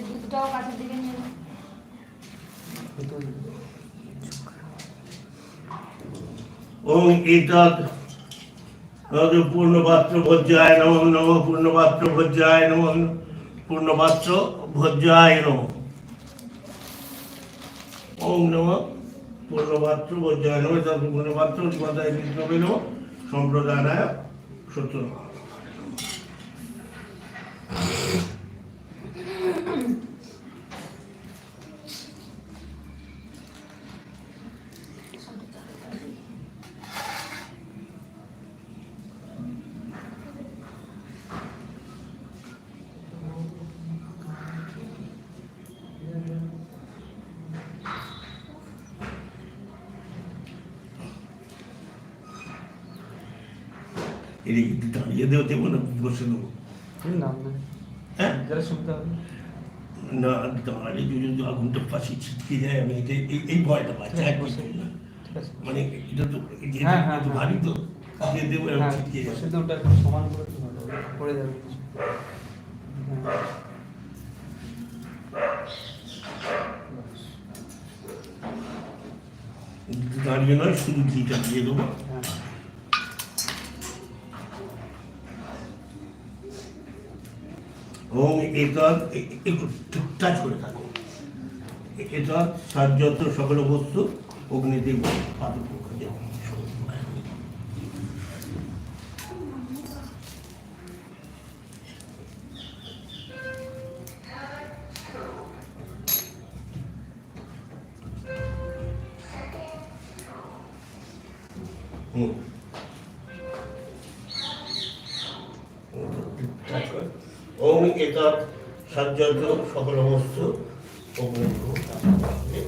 দুধটাও কাছের দিকে নিয়ে ওম এতৎ পূর্ণপাত্র ভোজ্যায় নমঃ নমঃ পূর্ণপাত্র ভোজ্যায় নমঃ পূর্ণপাত্র ভোজ্যায় নমঃ ওম নমঃ পূর্ণপাত্র ভোজ্যায় নমঃ তৎ পূর্ণপাত্র অধিপতায় বিষ্ণবে নমঃ সম্প্রদানায় সত্য নমঃ। দাঁড়িয়ে দেবো দেবো না বসে দেবো হ্যাঁ না দাঁড়িয়ে যদি আগুনটা পাশে ছিটকে যায় আমি এই ভয়টা পাচ্ছি মানে এটা তো যেহেতু ভারী তো দিয়ে দেবো ছিটকে যাবে সমান করে যাবে দাঁড়িয়ে নয় শুধু ঘিটা দিয়ে দেবো। ওম এতৎ একটু টাচ করে থাকো এতৎ সাহায্যত সকল বস্তু অগ্নিদেব পাদপক্ষ দেব। ওম এতৎ সাহায্যত সকল বস্তু অগ্নিদেব